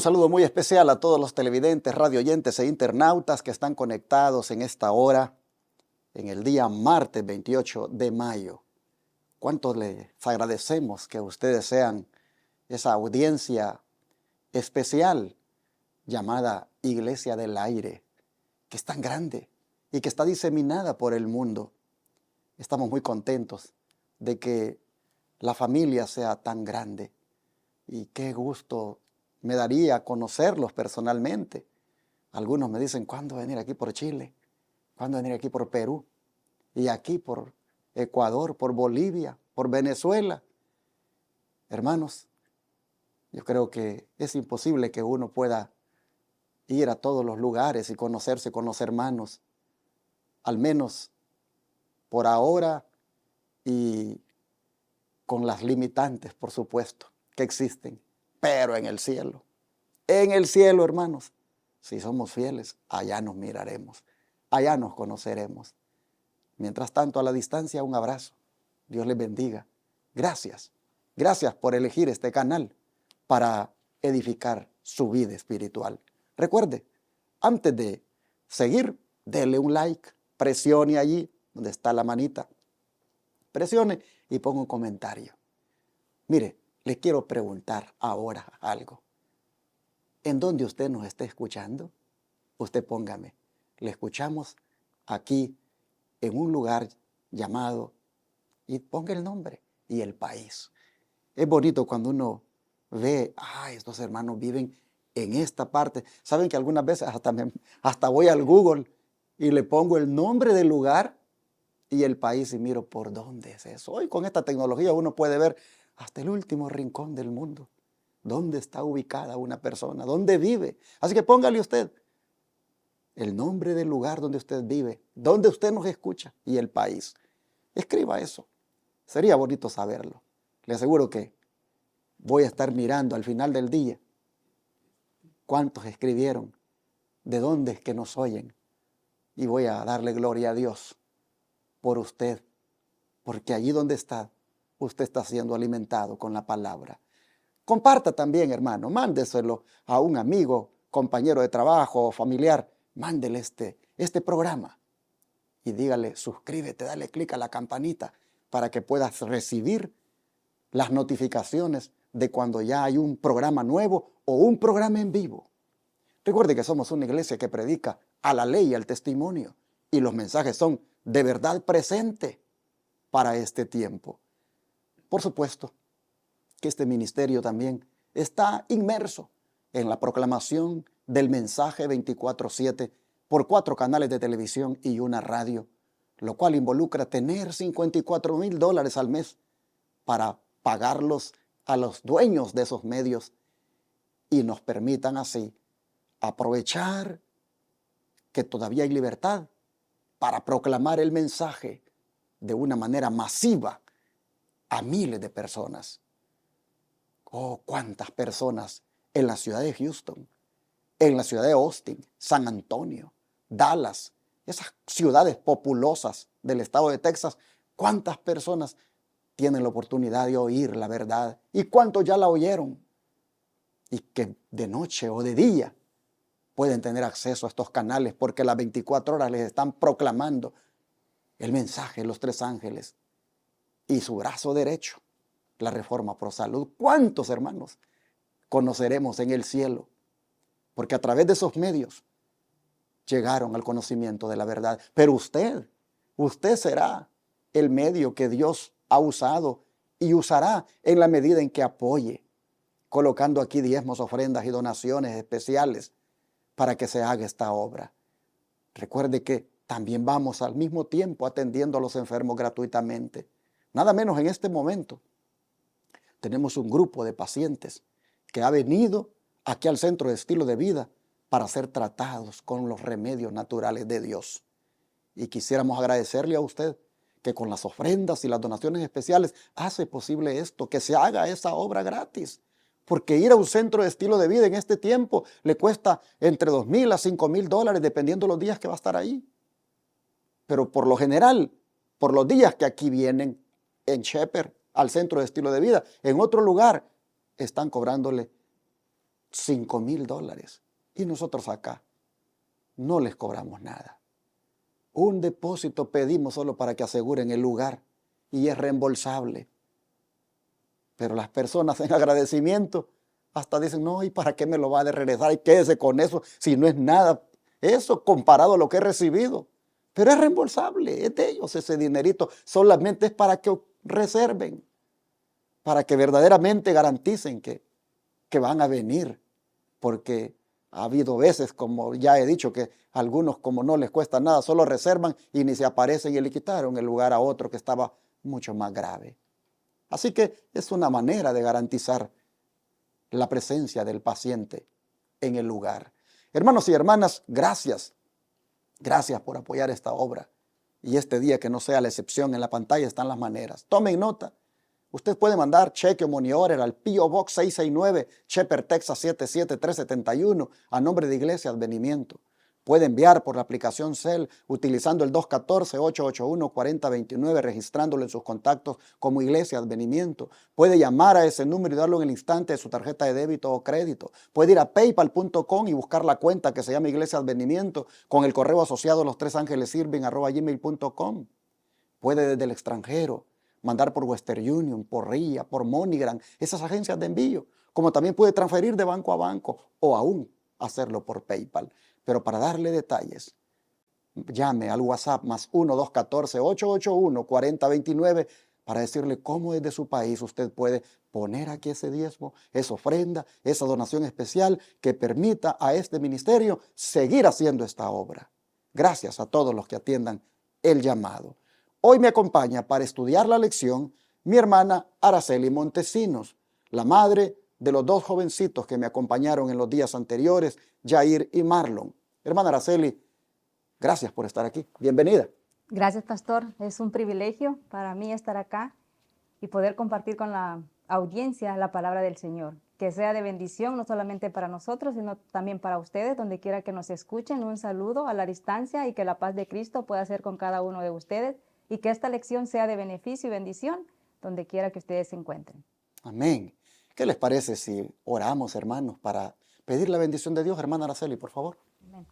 saludo muy especial a todos los televidentes, radioyentes e internautas que están conectados en esta hora, en el día martes 28 de mayo. ¿Cuánto les agradecemos que ustedes sean esa audiencia especial llamada Iglesia del Aire, que es tan grande y que está diseminada por el mundo? Estamos muy contentos de que la familia sea tan grande y qué gusto me daría conocerlos personalmente. Algunos me dicen, ¿cuándo venir aquí por Chile? ¿Cuándo venir aquí por Perú? Y aquí por Ecuador, por Bolivia, por Venezuela. Hermanos, yo creo que es imposible que uno pueda ir a todos los lugares y conocerse con los hermanos, al menos por ahora y con las limitantes, por supuesto, que existen, pero en el cielo, hermanos, si somos fieles, allá nos miraremos, allá nos conoceremos. Mientras tanto, a la distancia, un abrazo. Dios les bendiga. Gracias. Gracias por elegir este canal para edificar su vida espiritual. Recuerde, antes de seguir, dele un like, presione allí donde está la manita. Presione y ponga un comentario. Mire, le quiero preguntar ahora algo. ¿En dónde usted nos está escuchando? Usted póngame. Le escuchamos aquí en un lugar llamado, y ponga el nombre y el país. Es bonito cuando uno ve, estos hermanos viven en esta parte. Saben que algunas veces hasta voy al Google y le pongo el nombre del lugar y el país y miro por dónde es eso. Hoy con esta tecnología uno puede ver hasta el último rincón del mundo. ¿Dónde está ubicada una persona? ¿Dónde vive? Así que póngale usted el nombre del lugar donde usted vive, donde usted nos escucha y el país. Escriba eso. Sería bonito saberlo. Le aseguro que voy a estar mirando al final del día cuántos escribieron, de dónde es que nos oyen. Y voy a darle gloria a Dios por usted, porque allí donde está, usted está siendo alimentado con la palabra. Comparta también, hermano, mándeselo a un amigo, compañero de trabajo o familiar. Mándele este programa y dígale, suscríbete, dale clic a la campanita para que puedas recibir las notificaciones de cuando ya hay un programa nuevo o un programa en vivo. Recuerde que somos una iglesia que predica a la ley y al testimonio y los mensajes son de verdad presente para este tiempo. Por supuesto que este ministerio también está inmerso en la proclamación del mensaje 24/7 por 4 canales de televisión y una radio, lo cual involucra tener $54,000 al mes para pagarlos a los dueños de esos medios y nos permitan así aprovechar que todavía hay libertad para proclamar el mensaje de una manera masiva a miles de personas. Oh, cuántas personas en la ciudad de Houston, en la ciudad de Austin, San Antonio, Dallas, esas ciudades populosas del estado de Texas, cuántas personas tienen la oportunidad de oír la verdad y cuántos ya la oyeron y que de noche o de día pueden tener acceso a estos canales porque las 24 horas les están proclamando el mensaje de los 3 ángeles y su brazo derecho, la Reforma Pro Salud. ¿Cuántos hermanos conoceremos en el cielo? Porque a través de esos medios llegaron al conocimiento de la verdad. Pero usted será el medio que Dios ha usado y usará en la medida en que apoye, colocando aquí diezmos, ofrendas y donaciones especiales para que se haga esta obra. Recuerde que también vamos al mismo tiempo atendiendo a los enfermos gratuitamente. Nada menos en este momento tenemos un grupo de pacientes que ha venido aquí al Centro de Estilo de Vida para ser tratados con los remedios naturales de Dios. Y quisiéramos agradecerle a usted que con las ofrendas y las donaciones especiales hace posible esto, que se haga esa obra gratis. Porque ir a un centro de estilo de vida en este tiempo le cuesta entre $2,000 a $5,000 dependiendo de los días que va a estar ahí. Pero por lo general, por los días que aquí vienen en Shepherd al centro de estilo de vida, en otro lugar están cobrándole $5,000. Y nosotros acá no les cobramos nada. Un depósito pedimos solo para que aseguren el lugar y es reembolsable. Pero las personas en agradecimiento hasta dicen, no, ¿y para qué me lo va a regresar? Y quédese con eso si no es nada. Eso comparado a lo que he recibido. Pero es reembolsable, es de ellos ese dinerito. Solamente es para que reserven, para que verdaderamente garanticen que van a venir. Porque ha habido veces, como ya he dicho, que algunos como no les cuesta nada, solo reservan y ni se aparecen y le quitaron el lugar a otro que estaba mucho más grave. Así que es una manera de garantizar la presencia del paciente en el lugar. Hermanos y hermanas, gracias. Gracias por apoyar esta obra. Y este día que no sea la excepción, en la pantalla están las maneras. Tomen nota. Usted puede mandar cheque o money order al P.O. Box 669, Shepherd, Texas 77371, a nombre de Iglesia Advenimiento. Puede enviar por la aplicación Cel utilizando el 214-881-4029, registrándolo en sus contactos como Iglesia Advenimiento. Puede llamar a ese número y darlo en el instante de su tarjeta de débito o crédito. Puede ir a paypal.com y buscar la cuenta que se llama Iglesia Advenimiento con el correo asociado lostrésangeleSirven@gmail.com. Puede desde el extranjero mandar por Western Union, por RIA, por MoneyGram, esas agencias de envío, como también puede transferir de banco a banco o aún hacerlo por PayPal. Pero para darle detalles, llame al WhatsApp más 1-214-881-4029 para decirle cómo desde su país usted puede poner aquí ese diezmo, esa ofrenda, esa donación especial que permita a este ministerio seguir haciendo esta obra. Gracias a todos los que atiendan el llamado. Hoy me acompaña para estudiar la lección mi hermana Araceli Montesinos, la madre de los dos jovencitos que me acompañaron en los días anteriores, Jair y Marlon. Hermana Araceli, gracias por estar aquí. Bienvenida. Gracias, pastor. Es un privilegio para mí estar acá y poder compartir con la audiencia la palabra del Señor. Que sea de bendición no solamente para nosotros, sino también para ustedes, donde quiera que nos escuchen. Un saludo a la distancia y que la paz de Cristo pueda ser con cada uno de ustedes y que esta lección sea de beneficio y bendición donde quiera que ustedes se encuentren. Amén. ¿Qué les parece si oramos, hermanos, para pedir la bendición de Dios? Hermana Araceli, por favor. Amén.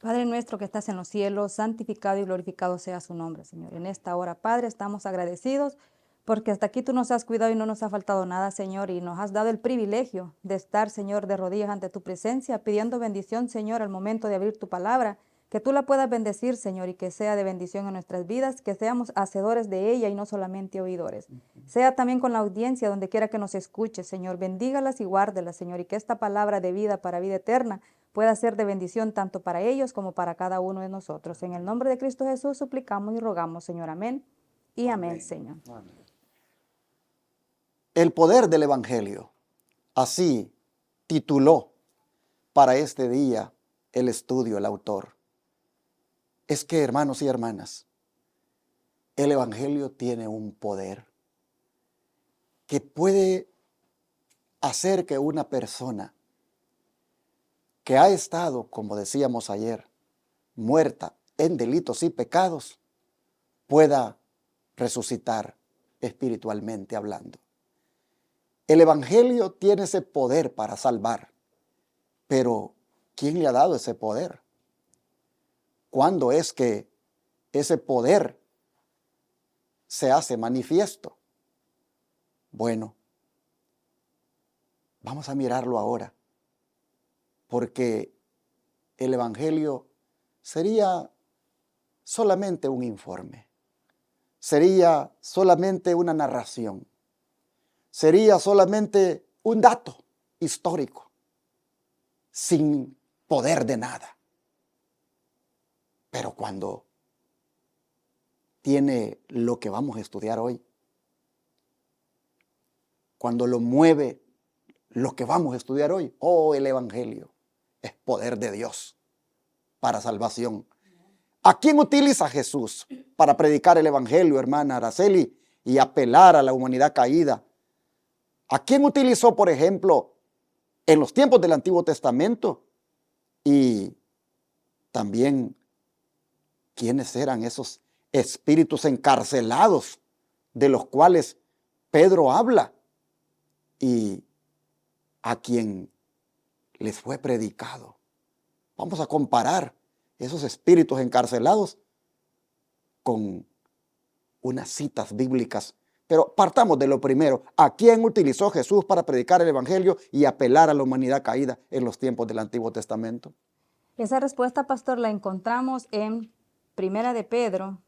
Padre nuestro que estás en los cielos, santificado y glorificado sea su nombre, Señor. En esta hora, Padre, estamos agradecidos porque hasta aquí tú nos has cuidado y no nos ha faltado nada, Señor, y nos has dado el privilegio de estar, Señor, de rodillas ante tu presencia, pidiendo bendición, Señor, al momento de abrir tu palabra, que tú la puedas bendecir, Señor, y que sea de bendición en nuestras vidas, que seamos hacedores de ella y no solamente oidores. Sea también con la audiencia, donde quiera que nos escuche, Señor, bendígalas y guárdelas, Señor, y que esta palabra de vida para vida eterna pueda ser de bendición tanto para ellos como para cada uno de nosotros. En el nombre de Cristo Jesús suplicamos y rogamos, Señor. Amén y amén, Señor. Amén. El poder del Evangelio, así tituló para este día el estudio, el autor. Es que, hermanos y hermanas, el Evangelio tiene un poder que puede hacer que una persona que ha estado, como decíamos ayer, muerta en delitos y pecados, pueda resucitar espiritualmente hablando. El Evangelio tiene ese poder para salvar, pero ¿quién le ha dado ese poder? ¿Cuándo es que ese poder se hace manifiesto? Bueno, vamos a mirarlo ahora, porque el Evangelio sería solamente un informe, sería solamente una narración, sería solamente un dato histórico, sin poder de nada. Pero cuando tiene lo que vamos a estudiar hoy, cuando lo mueve lo que vamos a estudiar hoy, el Evangelio es poder de Dios para salvación. ¿A quién utiliza Jesús para predicar el Evangelio, hermana Araceli, y apelar a la humanidad caída? ¿A quién utilizó, por ejemplo, en los tiempos del Antiguo Testamento? Y también, ¿quiénes eran esos espíritus encarcelados de los cuales Pedro habla y a quien les fue predicado. Vamos a comparar esos espíritus encarcelados con unas citas bíblicas. Pero partamos de lo primero. ¿A quién utilizó Jesús para predicar el evangelio y apelar a la humanidad caída en los tiempos del Antiguo Testamento? Esa respuesta, pastor, la encontramos en Primera de Pedro,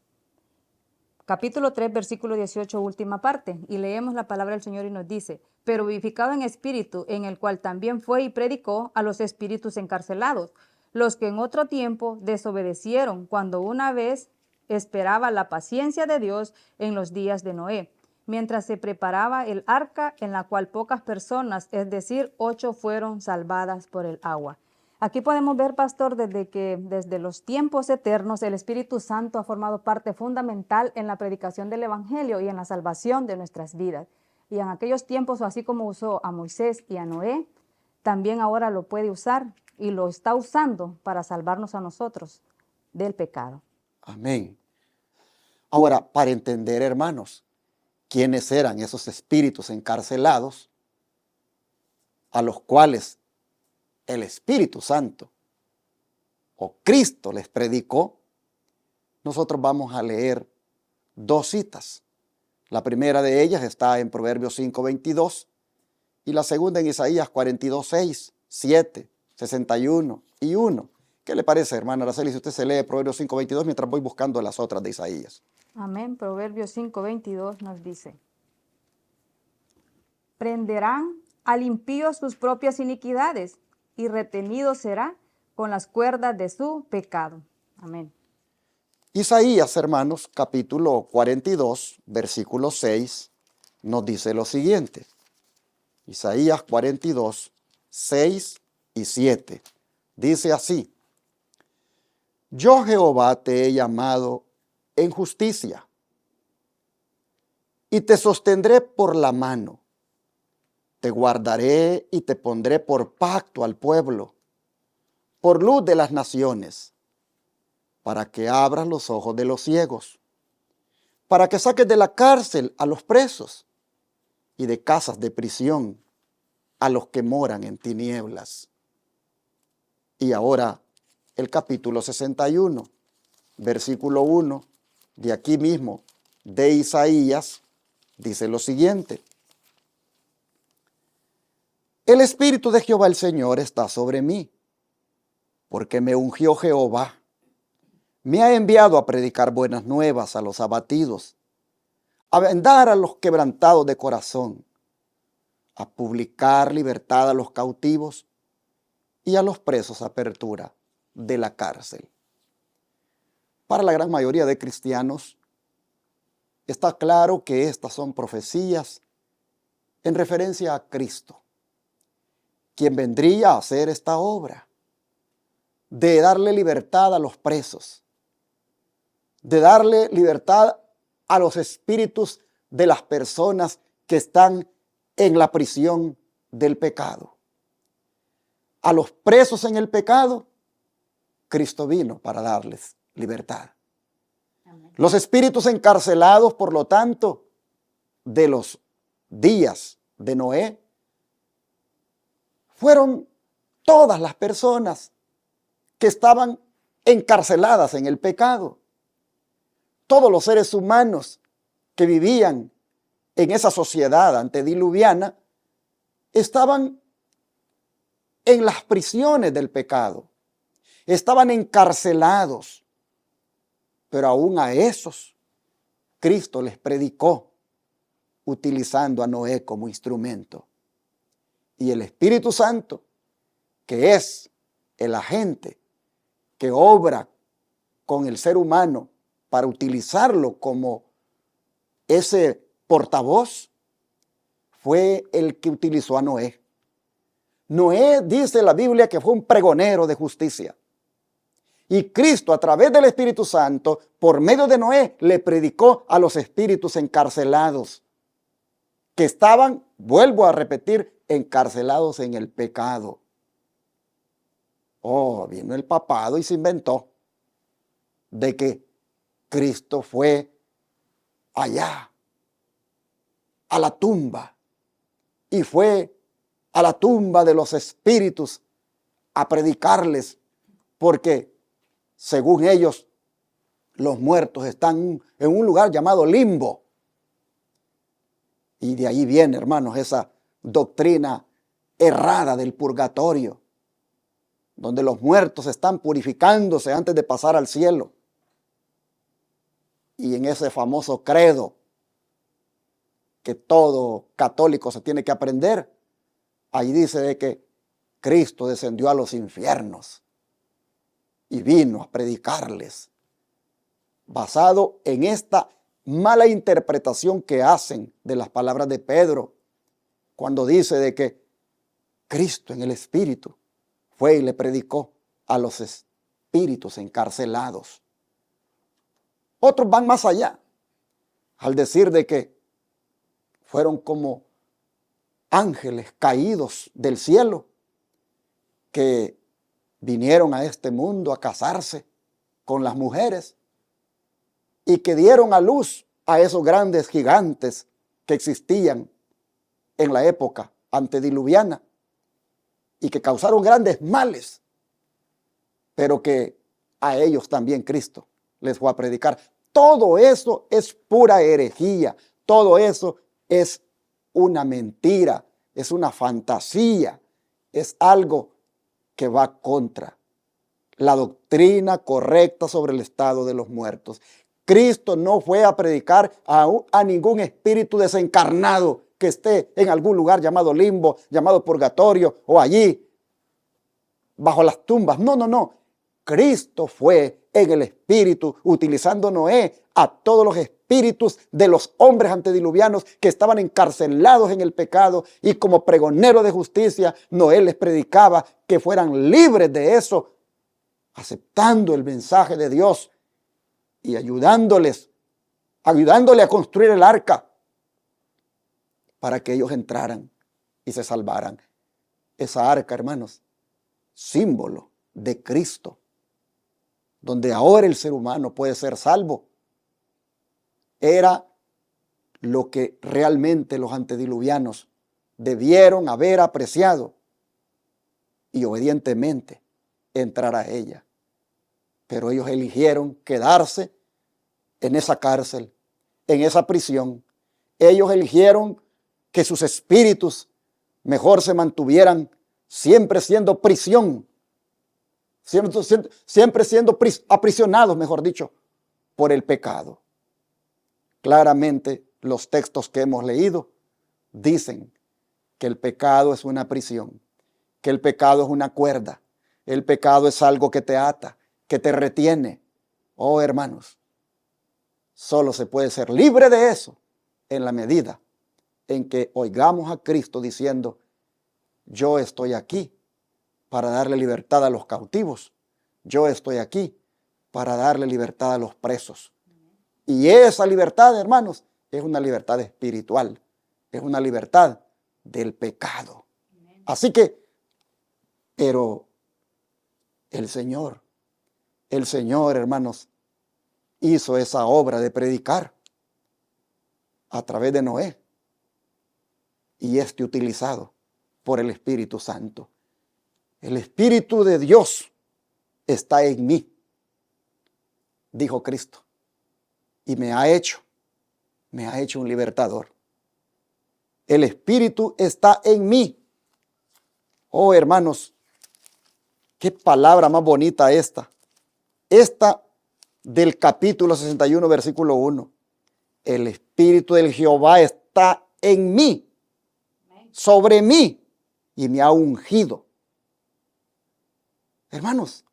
capítulo 3, versículo 18, última parte. Y leemos la palabra del Señor y nos dice: pero vivificado en espíritu, en el cual también fue y predicó a los espíritus encarcelados, los que en otro tiempo desobedecieron, cuando una vez esperaba la paciencia de Dios en los días de Noé, mientras se preparaba el arca, en la cual pocas personas, es decir, 8, fueron salvadas por el agua. Aquí podemos ver, pastor, desde los tiempos eternos el Espíritu Santo ha formado parte fundamental en la predicación del Evangelio y en la salvación de nuestras vidas. Y en aquellos tiempos, así como usó a Moisés y a Noé, también ahora lo puede usar y lo está usando para salvarnos a nosotros del pecado. Amén. Ahora, para entender, hermanos, quiénes eran esos espíritus encarcelados a los cuales el Espíritu Santo o Cristo les predicó, nosotros vamos a leer dos citas. La primera de ellas está en Proverbios 5:22 y la segunda en Isaías 42:6, 7, 61 y 1. ¿Qué le parece, hermana Araceli, si usted se lee Proverbios 5:22 mientras voy buscando las otras de Isaías? Amén. Proverbios 5:22 nos dice: prenderán al impío sus propias iniquidades, y retenido será con las cuerdas de su pecado. Amén. Isaías, hermanos, capítulo 42, versículo 6, nos dice lo siguiente. Isaías 42, 6 y 7. Dice así: yo, Jehová, te he llamado en justicia y te sostendré por la mano. Te guardaré y te pondré por pacto al pueblo, por luz de las naciones, para que abras los ojos de los ciegos, para que saques de la cárcel a los presos y de casas de prisión a los que moran en tinieblas. Y ahora el capítulo 61, versículo 1, de aquí mismo, de Isaías, dice lo siguiente: el Espíritu de Jehová el Señor está sobre mí, porque me ungió Jehová. Me ha enviado a predicar buenas nuevas a los abatidos, a vendar a los quebrantados de corazón, a publicar libertad a los cautivos y a los presos apertura de la cárcel. Para la gran mayoría de cristianos, está claro que estas son profecías en referencia a Cristo, quien vendría a hacer esta obra de darle libertad a los presos, de darle libertad a los espíritus de las personas que están en la prisión del pecado. A los presos en el pecado, Cristo vino para darles libertad. Amén. Los espíritus encarcelados, por lo tanto, de los días de Noé, fueron todas las personas que estaban encarceladas en el pecado. Todos los seres humanos que vivían en esa sociedad antediluviana estaban en las prisiones del pecado, estaban encarcelados, pero aún a esos Cristo les predicó utilizando a Noé como instrumento. Y el Espíritu Santo, que es el agente que obra con el ser humano para utilizarlo como ese portavoz, fue el que utilizó a Noé. Noé, dice la Biblia, que fue un pregonero de justicia. Y Cristo, a través del Espíritu Santo, por medio de Noé, le predicó a los espíritus encarcelados, que estaban, vuelvo a repetir, encarcelados en el pecado. Oh, vino el papado y se inventó de que Cristo fue allá a la tumba y fue a la tumba de los espíritus a predicarles, porque según ellos los muertos están en un lugar llamado limbo. Y de ahí viene, hermanos, esa doctrina errada del purgatorio, donde los muertos están purificándose antes de pasar al cielo. Y en ese famoso credo que todo católico se tiene que aprender, ahí dice de que Cristo descendió a los infiernos y vino a predicarles, basado en esta mala interpretación que hacen de las palabras de Pedro, cuando dice de que Cristo en el Espíritu fue y le predicó a los espíritus encarcelados. Otros van más allá, al decir de que fueron como ángeles caídos del cielo, que vinieron a este mundo a casarse con las mujeres y que dieron a luz a esos grandes gigantes que existían en la época antediluviana y que causaron grandes males, pero que a ellos también Cristo les fue a predicar. Todo eso es pura herejía, todo eso es una mentira, es una fantasía, es algo que va contra la doctrina correcta sobre el estado de los muertos. Cristo no fue a predicar a ningún espíritu desencarnado que esté en algún lugar llamado limbo, llamado purgatorio o allí bajo las tumbas. No, no, no. Cristo fue en el espíritu, utilizando Noé a todos los espíritus de los hombres antediluvianos que estaban encarcelados en el pecado, y como pregonero de justicia, Noé les predicaba que fueran libres de eso, aceptando el mensaje de Dios y ayudándole a construir el arca para que ellos entraran y se salvaran. Esa arca, hermanos, símbolo de Cristo, donde ahora el ser humano puede ser salvo, era lo que realmente los antediluvianos debieron haber apreciado y obedientemente entrar a ella. Pero ellos eligieron quedarse en esa cárcel, en esa prisión. Ellos eligieron que sus espíritus mejor se mantuvieran siempre siendo prisión, siempre siendo aprisionados, mejor dicho, por el pecado. Claramente los textos que hemos leído dicen que el pecado es una prisión, que el pecado es una cuerda, el pecado es algo que te ata, que te retiene. Oh, hermanos, solo se puede ser libre de eso en la medida en que oigamos a Cristo diciendo: yo estoy aquí para darle libertad a los cautivos, yo estoy aquí para darle libertad a los presos. Y esa libertad, hermanos, es una libertad espiritual, es una libertad del pecado. Así que, pero el Señor, hermanos, hizo esa obra de predicar a través de Noé, y utilizado por el Espíritu Santo. El Espíritu de Dios está en mí, dijo Cristo, y me ha hecho un libertador. El Espíritu está en mí. Oh, hermanos, qué palabra más bonita esta del capítulo 61, versículo 1. El Espíritu del Jehová está en mí, sobre mí, y me ha ungido. Hermanos,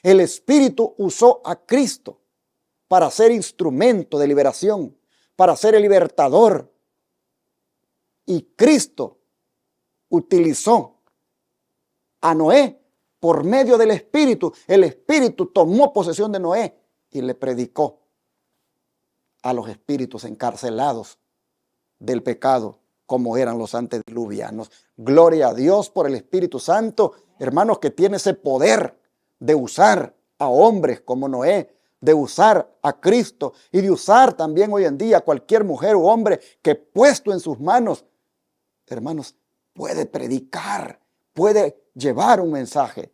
el Espíritu usó a Cristo para ser instrumento de liberación, para ser el libertador. Y Cristo utilizó a Noé por medio del Espíritu. El Espíritu tomó posesión de Noé y le predicó a los espíritus encarcelados del pecado, como eran los antediluvianos. Gloria a Dios por el Espíritu Santo, hermanos, que tiene ese poder de usar a hombres como Noé de usar a Cristo y de usar también hoy en día cualquier mujer u hombre que puesto en sus manos, hermanos, puede predicar, puede llevar un mensaje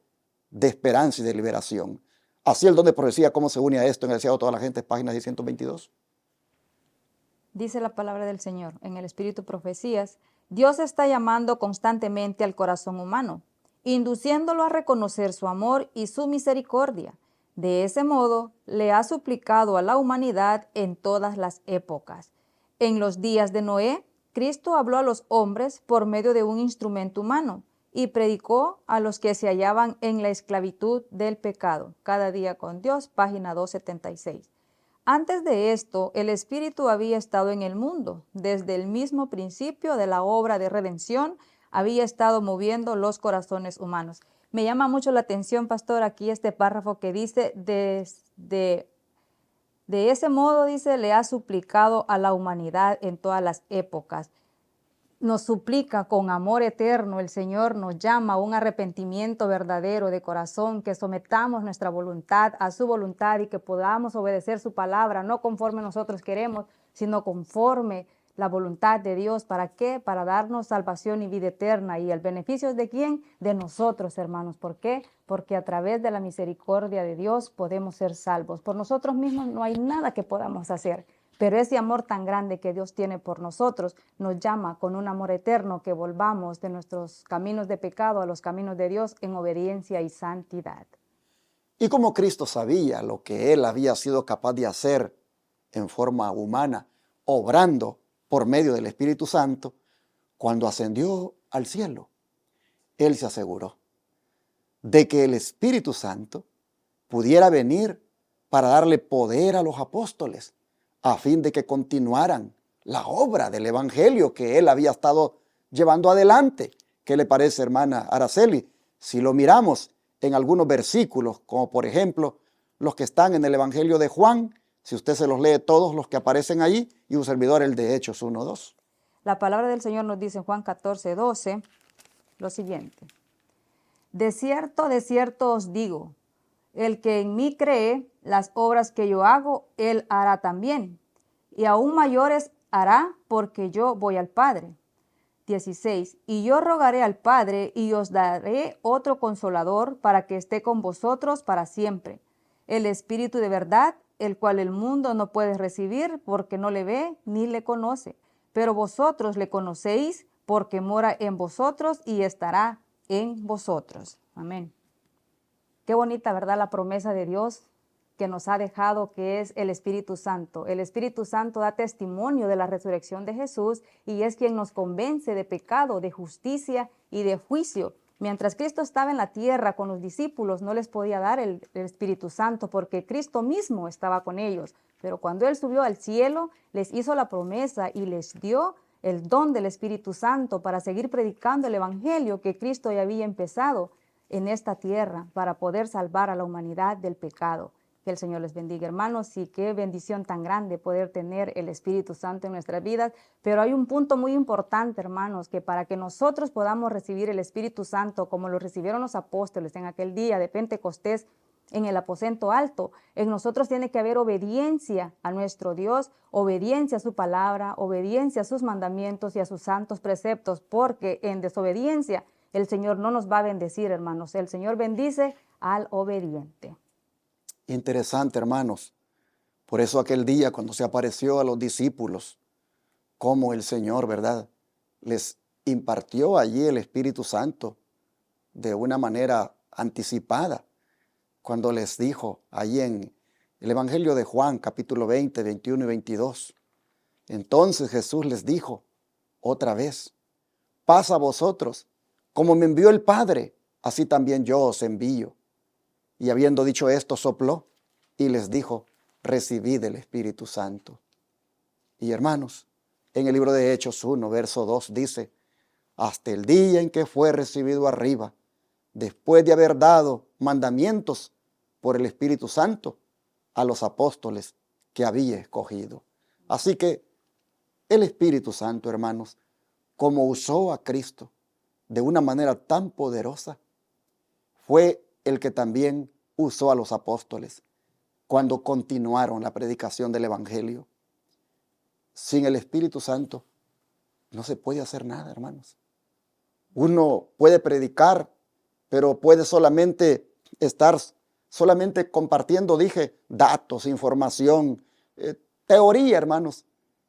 de esperanza y de liberación. Así el don de profecía, ¿cómo se une a esto en el Deseado de toda la gente? Página 622. Dice la palabra del Señor en el Espíritu Profecías, Dios está llamando constantemente al corazón humano, induciéndolo a reconocer su amor y su misericordia. De ese modo, le ha suplicado a la humanidad en todas las épocas. En los días de Noé, Cristo habló a los hombres por medio de un instrumento humano y predicó a los que se hallaban en la esclavitud del pecado. Cada día con Dios, página 276. Antes de esto, el Espíritu había estado en el mundo. Desde el mismo principio de la obra de redención, había estado moviendo los corazones humanos. Me llama mucho la atención, pastor, aquí este párrafo que dice, de ese modo, dice, le ha suplicado a la humanidad en todas las épocas. Nos suplica con amor eterno, el Señor nos llama a un arrepentimiento verdadero de corazón, que sometamos nuestra voluntad a su voluntad y que podamos obedecer su palabra, no conforme nosotros queremos, sino conforme la voluntad de Dios. ¿Para qué? Para darnos salvación y vida eterna. ¿Y el beneficio es de quién? De nosotros, hermanos. ¿Por qué? Porque a través de la misericordia de Dios podemos ser salvos. Por nosotros mismos no hay nada que podamos hacer. Pero ese amor tan grande que Dios tiene por nosotros nos llama con un amor eterno que volvamos de nuestros caminos de pecado a los caminos de Dios en obediencia y santidad. Y como Cristo sabía lo que Él había sido capaz de hacer en forma humana, obrando por medio del Espíritu Santo, cuando ascendió al cielo, Él se aseguró de que el Espíritu Santo pudiera venir para darle poder a los apóstoles, a fin de que continuaran la obra del Evangelio que Él había estado llevando adelante. ¿Qué le parece, hermana Araceli? Si lo miramos en algunos versículos, como por ejemplo los que están en el Evangelio de Juan, si usted se los lee todos los que aparecen allí, y un servidor el de Hechos 1:2. La palabra del Señor nos dice en Juan 14:12 lo siguiente. De cierto os digo, el que en mí cree, las obras que yo hago, él hará también, y aún mayores hará, porque yo voy al Padre. 16. Y yo rogaré al Padre, y os daré otro consolador, para que esté con vosotros para siempre, el Espíritu de verdad, el cual el mundo no puede recibir, porque no le ve ni le conoce. Pero vosotros le conocéis, porque mora en vosotros y estará en vosotros. Amén. Qué bonita, ¿verdad? La promesa de Dios que nos ha dejado, que es el Espíritu Santo. El Espíritu Santo da testimonio de la resurrección de Jesús y es quien nos convence de pecado, de justicia y de juicio. Mientras Cristo estaba en la tierra con los discípulos, no les podía dar el Espíritu Santo porque Cristo mismo estaba con ellos. Pero cuando Él subió al cielo, les hizo la promesa y les dio el don del Espíritu Santo para seguir predicando el Evangelio que Cristo ya había empezado en esta tierra para poder salvar a la humanidad del pecado. Que el Señor les bendiga, hermanos, y qué bendición tan grande poder tener el Espíritu Santo en nuestras vidas. Pero hay un punto muy importante, hermanos, que para que nosotros podamos recibir el Espíritu Santo como lo recibieron los apóstoles en aquel día de Pentecostés en el aposento alto, en nosotros tiene que haber obediencia a nuestro Dios, obediencia a su palabra, obediencia a sus mandamientos y a sus santos preceptos, porque en desobediencia el Señor no nos va a bendecir, hermanos. El Señor bendice al obediente. Interesante, hermanos. Por eso aquel día cuando se apareció a los discípulos, como el Señor, ¿verdad?, les impartió allí el Espíritu Santo de una manera anticipada, cuando les dijo allí en el Evangelio de Juan, capítulo 20, 21 y 22. Entonces Jesús les dijo otra vez, paz a vosotros, como me envió el Padre, así también yo os envío. Y habiendo dicho esto, sopló y les dijo, recibid el Espíritu Santo. Y hermanos, en el libro de Hechos 1, verso 2 dice, hasta el día en que fue recibido arriba, después de haber dado mandamientos por el Espíritu Santo a los apóstoles que había escogido. Así que el Espíritu Santo, hermanos, como usó a Cristo de una manera tan poderosa, fue el que también usó a los apóstoles cuando continuaron la predicación del Evangelio. Sin el Espíritu Santo no se puede hacer nada, hermanos. Uno puede predicar, pero puede solamente estar compartiendo, datos, información, teoría, hermanos,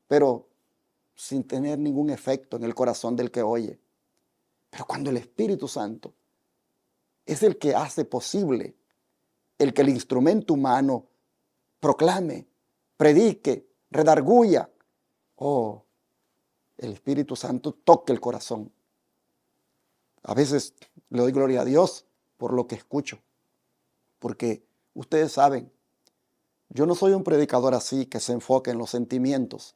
pero sin tener ningún efecto en el corazón del que oye. Pero cuando el Espíritu Santo es el que hace posible el que el instrumento humano proclame, predique, redarguya, el Espíritu Santo toca el corazón. A veces le doy gloria a Dios por lo que escucho, porque ustedes saben, yo no soy un predicador así que se enfoque en los sentimientos.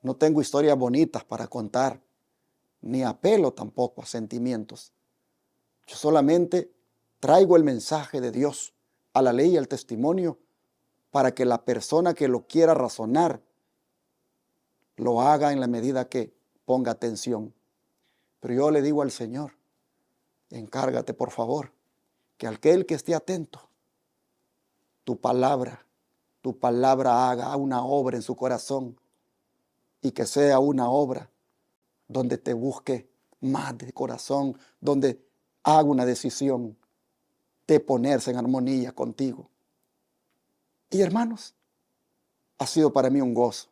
No tengo historias bonitas para contar, ni apelo tampoco a sentimientos. Yo solamente traigo el mensaje de Dios a la ley y al testimonio para que la persona que lo quiera razonar lo haga en la medida que ponga atención. Pero yo le digo al Señor, encárgate por favor, que aquel que esté atento, tu palabra haga una obra en su corazón y que sea una obra donde te busque más de corazón, donde haga una decisión de ponerse en armonía contigo. Y hermanos, ha sido para mí un gozo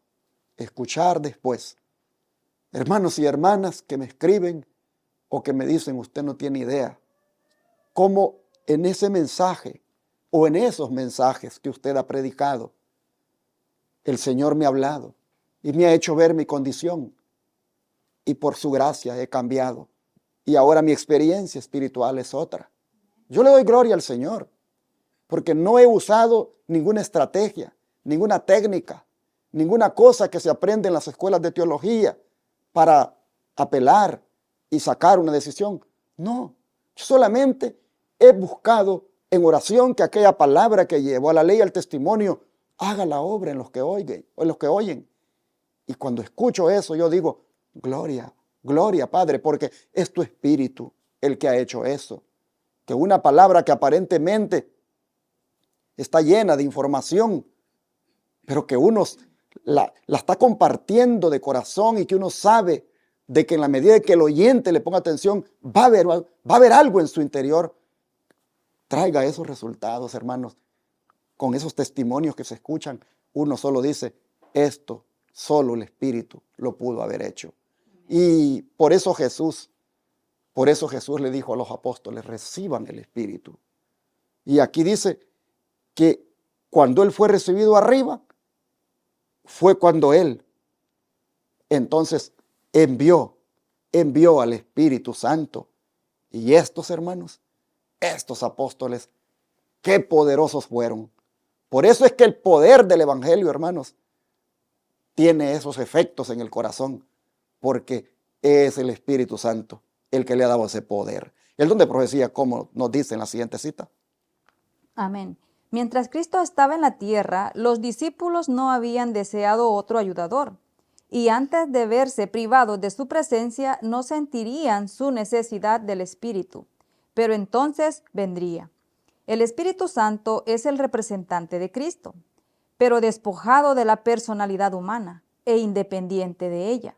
escuchar después hermanos y hermanas que me escriben o que me dicen, usted no tiene idea cómo en ese mensaje o en esos mensajes que usted ha predicado, el Señor me ha hablado y me ha hecho ver mi condición y por su gracia he cambiado y ahora mi experiencia espiritual es otra. Yo le doy gloria al Señor porque no he usado ninguna estrategia, ninguna técnica, ninguna cosa que se aprende en las escuelas de teología para apelar y sacar una decisión. No, yo solamente he buscado en oración que aquella palabra que llevo a la ley y al testimonio haga la obra en los que oyen. Y cuando escucho eso, yo digo, gloria, gloria, Padre, porque es tu Espíritu el que ha hecho eso. Que una palabra que aparentemente está llena de información, pero que uno la está compartiendo de corazón y que uno sabe de que en la medida de que el oyente le ponga atención, va a haber algo en su interior. Traiga esos resultados, hermanos. Con esos testimonios que se escuchan, uno solo dice, esto solo el Espíritu lo pudo haber hecho. Y por eso Jesús le dijo a los apóstoles, reciban el Espíritu. Y aquí dice que cuando Él fue recibido arriba, fue cuando Él entonces envió al Espíritu Santo. Y estos hermanos, estos apóstoles, qué poderosos fueron. Por eso es que el poder del Evangelio, hermanos, tiene esos efectos en el corazón, porque es el Espíritu Santo el que le ha dado ese poder. El don de profecía, como nos dice en la siguiente cita. Amén. Mientras Cristo estaba en la tierra, los discípulos no habían deseado otro ayudador, y antes de verse privados de su presencia, no sentirían su necesidad del Espíritu. Pero entonces vendría. El Espíritu Santo es el representante de Cristo, pero despojado de la personalidad humana e independiente de ella.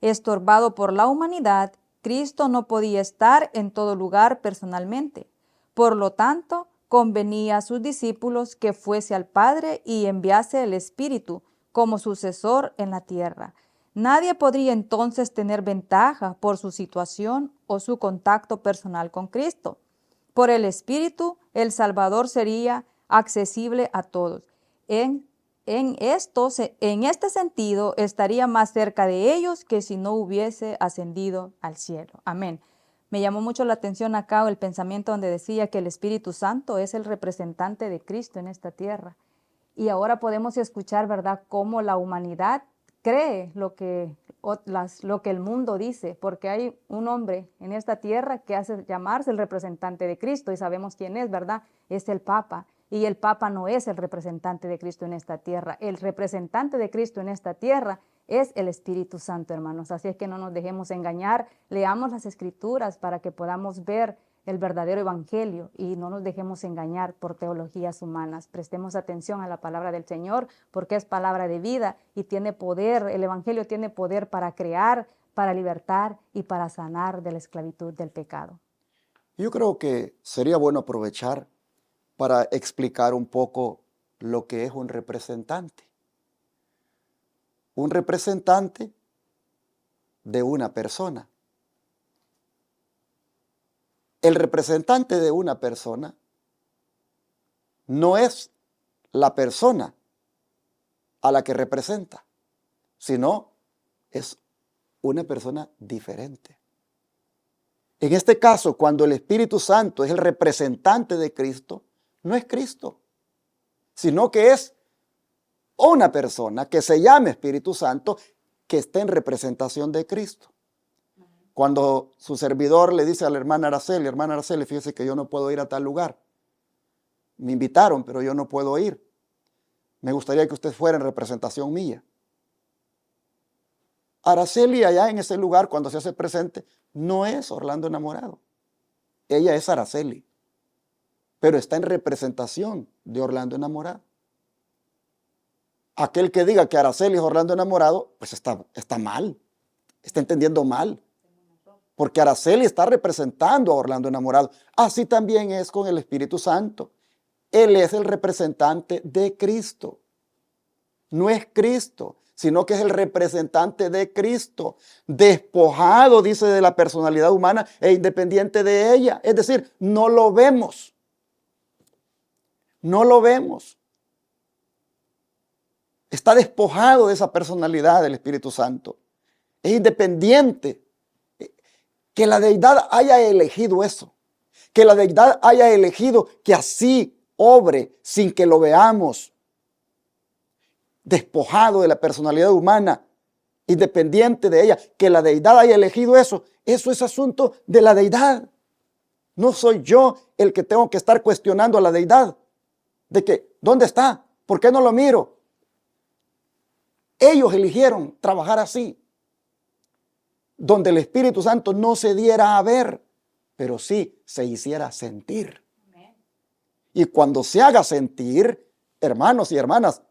Estorbado por la humanidad, Cristo no podía estar en todo lugar personalmente. Por lo tanto, convenía a sus discípulos que fuese al Padre y enviase el Espíritu como sucesor en la tierra. Nadie podría entonces tener ventaja por su situación o su contacto personal con Cristo. Por el Espíritu, el Salvador sería accesible a todos. En este sentido, estaría más cerca de ellos que si no hubiese ascendido al cielo. Amén. Me llamó mucho la atención acá el pensamiento donde decía que el Espíritu Santo es el representante de Cristo en esta tierra. Y ahora podemos escuchar, ¿verdad?, cómo la humanidad cree lo que el mundo dice, porque hay un hombre en esta tierra que hace llamarse el representante de Cristo y sabemos quién es, ¿verdad? Es el Papa. Y el Papa no es el representante de Cristo en esta tierra. El representante de Cristo en esta tierra es el Espíritu Santo, hermanos. Así es que no nos dejemos engañar. Leamos las Escrituras para que podamos ver el verdadero evangelio y no nos dejemos engañar por teologías humanas. Prestemos atención a la palabra del Señor porque es palabra de vida y tiene poder. El evangelio tiene poder para crear, para libertar y para sanar de la esclavitud del pecado. Yo creo que sería bueno aprovechar para explicar un poco lo que es un representante. Un representante de una persona. El representante de una persona no es la persona a la que representa, sino es una persona diferente. En este caso, cuando el Espíritu Santo es el representante de Cristo, no es Cristo, sino que es una persona que se llama Espíritu Santo que está en representación de Cristo. Cuando su servidor le dice a la hermana Araceli, fíjese que yo no puedo ir a tal lugar. Me invitaron, pero yo no puedo ir. Me gustaría que usted fuera en representación mía. Araceli allá en ese lugar, cuando se hace presente, no es Orlando enamorado. Ella es Araceli, pero está en representación de Orlando enamorado. Aquel que diga que Araceli es Orlando enamorado, pues está mal, está entendiendo mal. Porque Araceli está representando a Orlando enamorado. Así también es con el Espíritu Santo. Él es el representante de Cristo. No es Cristo, sino que es el representante de Cristo. Despojado, dice, de la personalidad humana e independiente de ella. Es decir, no lo vemos. No lo vemos. Está despojado de esa personalidad del Espíritu Santo. Es independiente. Que la deidad haya elegido eso, que la deidad haya elegido que así obre sin que lo veamos, despojado de la personalidad humana, independiente de ella, que la deidad haya elegido eso es asunto de la deidad. No soy yo el que tengo que estar cuestionando a la deidad, de que, ¿dónde está? ¿Por qué no lo miro? Ellos eligieron trabajar así, donde el Espíritu Santo no se diera a ver, pero sí se hiciera sentir. Amén. Y cuando se haga sentir, hermanos y hermanas,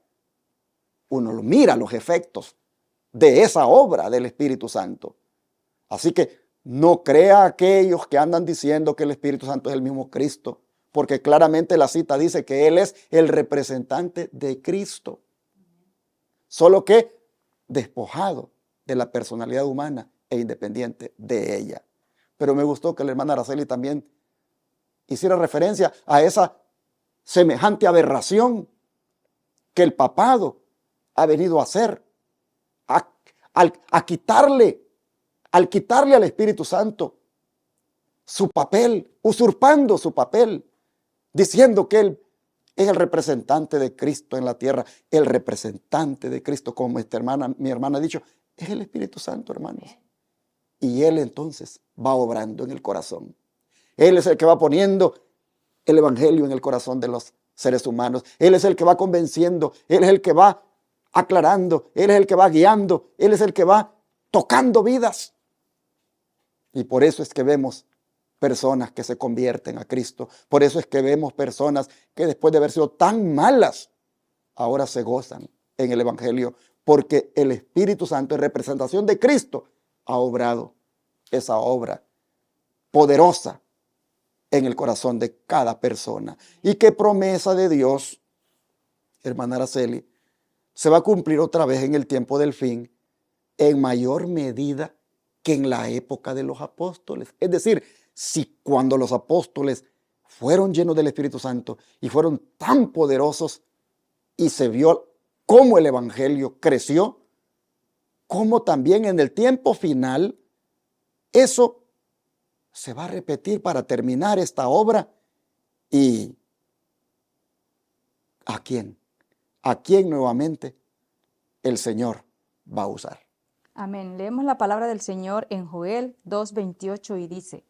uno lo mira los efectos de esa obra del Espíritu Santo. Así que no crea aquellos que andan diciendo que el Espíritu Santo es el mismo Cristo, porque claramente la cita dice que Él es el representante de Cristo, solo que despojado de la personalidad humana e independiente de ella. Pero me gustó que la hermana Araceli también hiciera referencia a esa semejante aberración que el papado ha venido a hacer, al quitarle al Espíritu Santo su papel, usurpando su papel, diciendo que Él es el representante de Cristo en la tierra. El representante de Cristo, como mi hermana ha dicho, es el Espíritu Santo, hermanos. Y Él entonces va obrando en el corazón. Él es el que va poniendo el evangelio en el corazón de los seres humanos. Él es el que va convenciendo. Él es el que va aclarando. Él es el que va guiando. Él es el que va tocando vidas. Y por eso es que vemos personas que se convierten a Cristo. Por eso es que vemos personas que después de haber sido tan malas, ahora se gozan en el evangelio. Porque el Espíritu Santo, en representación de Cristo, ha obrado esa obra poderosa en el corazón de cada persona. Y qué promesa de Dios, hermana Araceli, se va a cumplir otra vez en el tiempo del fin, en mayor medida que en la época de los apóstoles. Es decir, si cuando los apóstoles fueron llenos del Espíritu Santo y fueron tan poderosos y se vio cómo el evangelio creció, como también en el tiempo final, eso se va a repetir para terminar esta obra. ¿Y a quién? ¿A quién nuevamente el Señor va a usar? Amén. Leemos la palabra del Señor en Joel 2:28 y dice: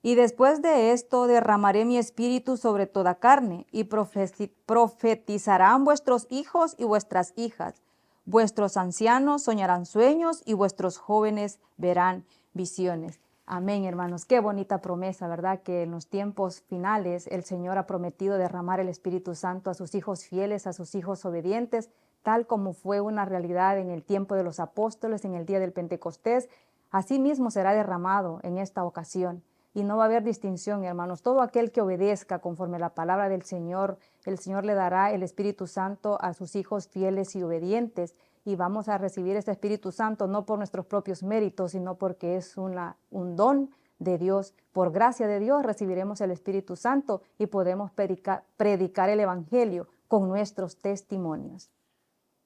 Y después de esto derramaré mi espíritu sobre toda carne, y profetizarán vuestros hijos y vuestras hijas. Vuestros ancianos soñarán sueños, y vuestros jóvenes verán visiones. Amén, hermanos. Qué bonita promesa, ¿verdad? Que en los tiempos finales el Señor ha prometido derramar el Espíritu Santo a sus hijos fieles, a sus hijos obedientes, tal como fue una realidad en el tiempo de los apóstoles, en el día del Pentecostés. Así mismo será derramado en esta ocasión. Y no va a haber distinción, hermanos. Todo aquel que obedezca conforme a la palabra del Señor, el Señor le dará el Espíritu Santo a sus hijos fieles y obedientes. Y vamos a recibir este Espíritu Santo no por nuestros propios méritos, sino porque es un don de Dios. Por gracia de Dios recibiremos el Espíritu Santo y podemos predicar el Evangelio con nuestros testimonios.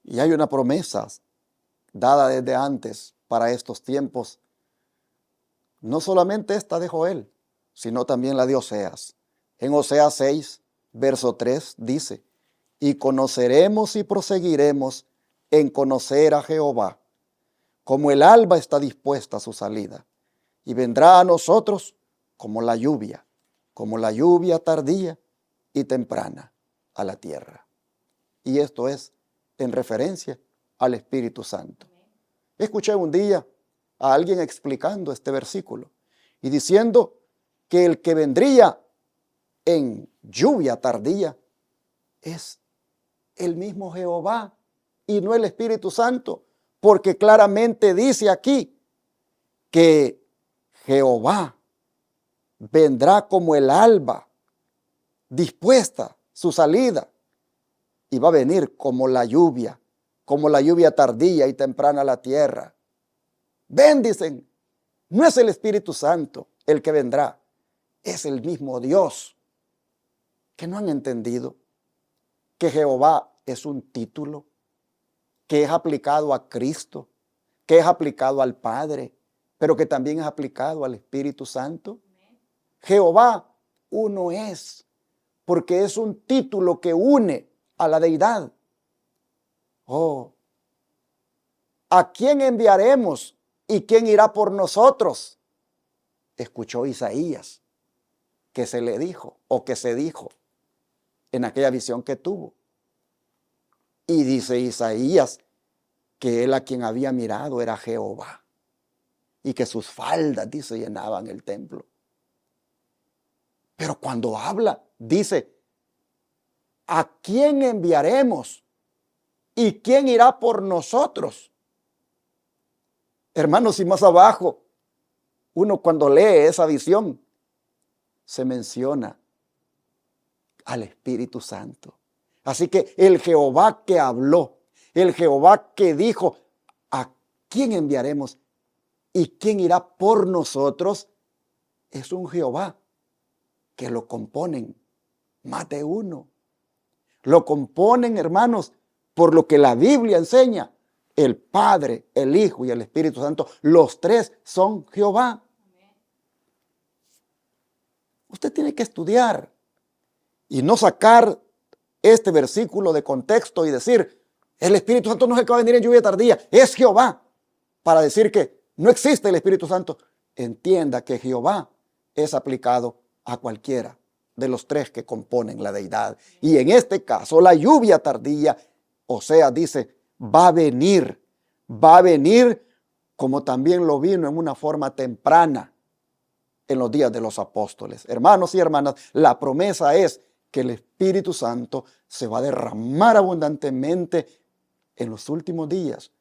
Y hay una promesa dada desde antes para estos tiempos, no solamente esta de Joel, sino también la de Oseas. En Oseas 6, verso 3 dice, y conoceremos y proseguiremos en conocer a Jehová, como el alba está dispuesta a su salida, y vendrá a nosotros como la lluvia tardía y temprana a la tierra. Y esto es en referencia al Espíritu Santo. Escuché un día a alguien explicando este versículo y diciendo que el que vendría en lluvia tardía es el mismo Jehová y no el Espíritu Santo, porque claramente dice aquí que Jehová vendrá como el alba, dispuesta su salida, y va a venir como la lluvia tardía y temprana a la tierra. Ven, dicen, no es el Espíritu Santo el que vendrá, es el mismo Dios. Que no han entendido que Jehová es un título que es aplicado a Cristo, que es aplicado al Padre, pero que también es aplicado al Espíritu Santo. Jehová uno es, porque es un título que une a la deidad. Oh, ¿a quién enviaremos y quién irá por nosotros? Escuchó Isaías que se le dijo o que se dijo en aquella visión que tuvo. Y dice Isaías que él a quien había mirado era Jehová y que sus faldas, dice, llenaban el templo. Pero cuando habla, dice, ¿a quién enviaremos y quién irá por nosotros? Hermanos, y más abajo, uno cuando lee esa visión, se menciona al Espíritu Santo. Así que el Jehová que habló, el Jehová que dijo, ¿a quién enviaremos y quién irá por nosotros? Es un Jehová que lo componen más de uno. Lo componen, hermanos, por lo que la Biblia enseña. El Padre, el Hijo y el Espíritu Santo, los tres son Jehová. Usted tiene que estudiar y no sacar este versículo de contexto y decir, el Espíritu Santo no es el que va a venir en lluvia tardía, es Jehová, para decir que no existe el Espíritu Santo. Entienda que Jehová es aplicado a cualquiera de los tres que componen la deidad. Y en este caso, la lluvia tardía, o sea, dice, va a venir como también lo vino en una forma temprana en los días de los apóstoles. Hermanos y hermanas, la promesa es que el Espíritu Santo se va a derramar abundantemente en los últimos días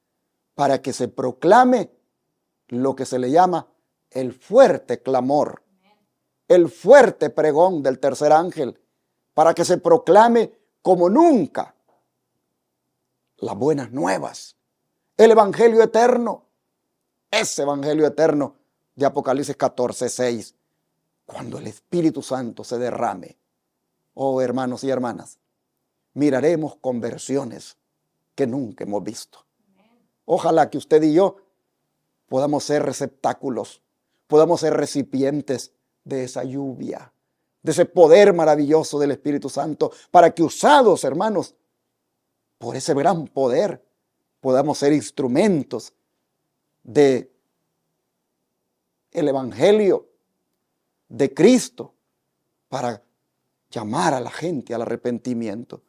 para que se proclame lo que se le llama el fuerte clamor, el fuerte pregón del tercer ángel, para que se proclame como nunca las buenas nuevas, el evangelio eterno, ese evangelio eterno de Apocalipsis 14:6, cuando el Espíritu Santo se derrame. Oh, hermanos y hermanas, miraremos conversiones que nunca hemos visto. Ojalá que usted y yo podamos ser receptáculos, podamos ser recipientes de esa lluvia, de ese poder maravilloso del Espíritu Santo, para que usados, hermanos, por ese gran poder, podamos ser instrumentos de el Evangelio de Cristo para llamar a la gente al arrepentimiento.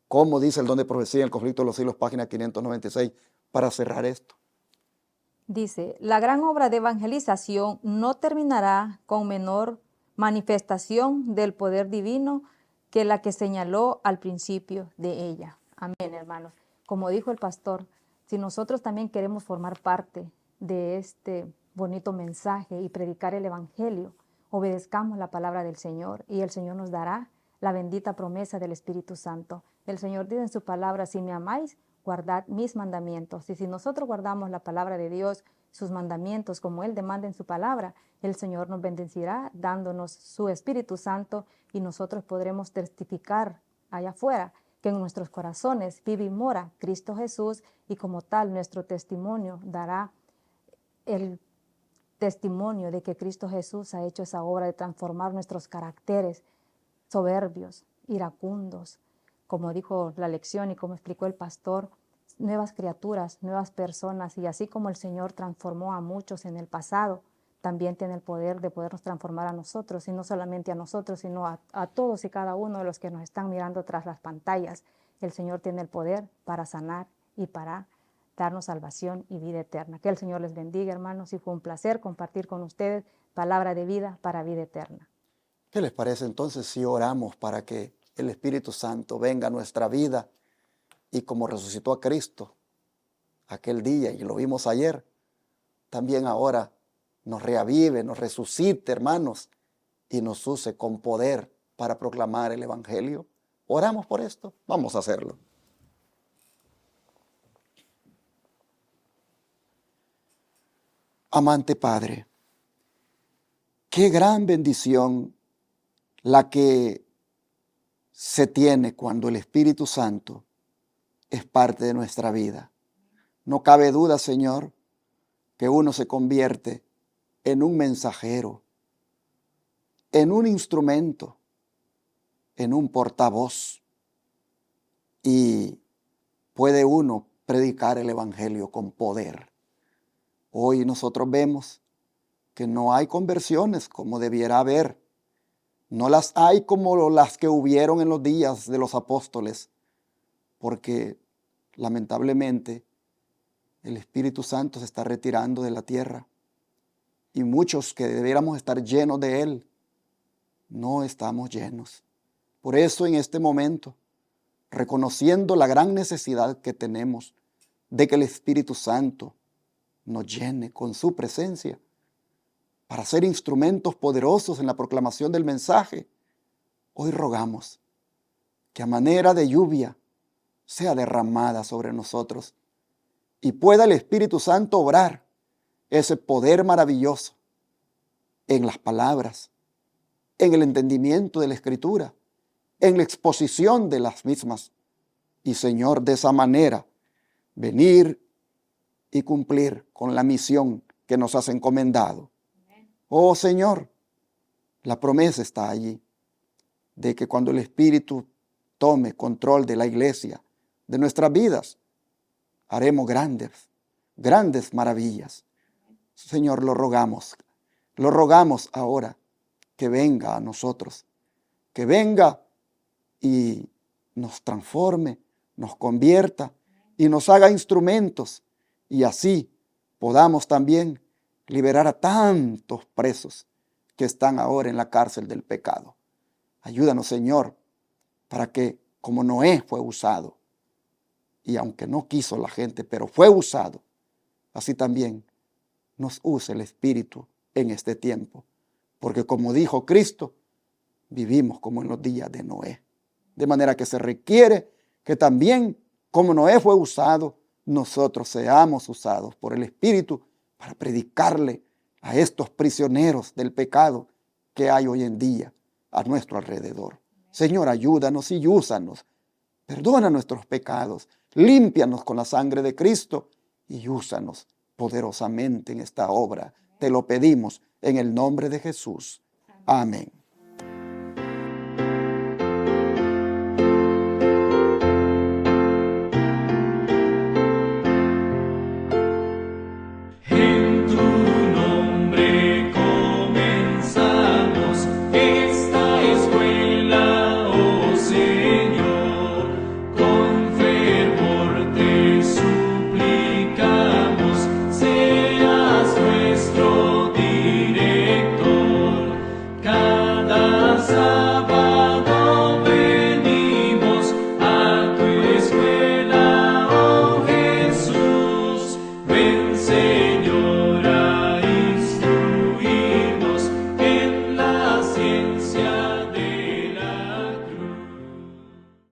Como dice el don de profecía en el conflicto de los siglos, página 596, para cerrar esto. Dice, la gran obra de evangelización no terminará con menor manifestación del poder divino que la que señaló al principio de ella. Amén, hermanos. Como dijo el pastor, si nosotros también queremos formar parte de este bonito mensaje y predicar el evangelio, obedezcamos la palabra del Señor y el Señor nos dará la bendita promesa del Espíritu Santo. El Señor dice en su palabra, si me amáis, guardad mis mandamientos. Y si nosotros guardamos la palabra de Dios, sus mandamientos, como Él demanda en su palabra, el Señor nos bendecirá dándonos su Espíritu Santo y nosotros podremos testificar allá afuera que en nuestros corazones vive y mora Cristo Jesús y como tal nuestro testimonio dará el testimonio de que Cristo Jesús ha hecho esa obra de transformar nuestros caracteres soberbios, iracundos, como dijo la lección y como explicó el pastor, nuevas criaturas, nuevas personas, y así como el Señor transformó a muchos en el pasado, también tiene el poder de podernos transformar a nosotros, y no solamente a nosotros, sino a todos y cada uno de los que nos están mirando tras las pantallas. El Señor tiene el poder para sanar y para darnos salvación y vida eterna. Que el Señor les bendiga, hermanos, y fue un placer compartir con ustedes palabra de vida para vida eterna. ¿Qué les parece entonces si oramos para que el Espíritu Santo venga a nuestra vida y como resucitó a Cristo aquel día y lo vimos ayer, también ahora nos reavive, nos resucite, hermanos, y nos use con poder para proclamar el Evangelio? ¿Oramos por esto? Vamos a hacerlo. Amante Padre, qué gran bendición la que se tiene cuando el Espíritu Santo es parte de nuestra vida. No cabe duda, Señor, que uno se convierte en un mensajero, en un instrumento, en un portavoz, y puede uno predicar el Evangelio con poder. Hoy nosotros vemos que no hay conversiones como debiera haber. No las hay como las que hubieron en los días de los apóstoles, porque lamentablemente el Espíritu Santo se está retirando de la tierra y muchos que debiéramos estar llenos de Él, no estamos llenos. Por eso en este momento, reconociendo la gran necesidad que tenemos de que el Espíritu Santo nos llene con su presencia, para ser instrumentos poderosos en la proclamación del mensaje, hoy rogamos que a manera de lluvia sea derramada sobre nosotros y pueda el Espíritu Santo obrar ese poder maravilloso en las palabras, en el entendimiento de la Escritura, en la exposición de las mismas. Y Señor, de esa manera, venir y cumplir con la misión que nos has encomendado. Oh Señor, la promesa está allí, de que cuando el Espíritu tome control de la iglesia, de nuestras vidas, haremos grandes maravillas. Señor, lo rogamos ahora que venga a nosotros, que venga y nos transforme, nos convierta y nos haga instrumentos, y así podamos también liberar a tantos presos que están ahora en la cárcel del pecado. Ayúdanos, Señor, para que como Noé fue usado, y aunque no quiso la gente, pero fue usado, así también nos use el Espíritu en este tiempo. Porque como dijo Cristo, vivimos como en los días de Noé. De manera que se requiere que también, como Noé fue usado, nosotros seamos usados por el Espíritu para predicarle a estos prisioneros del pecado que hay hoy en día a nuestro alrededor. Señor, ayúdanos y úsanos. Perdona nuestros pecados, límpianos con la sangre de Cristo y úsanos poderosamente en esta obra. Te lo pedimos en el nombre de Jesús. Amén.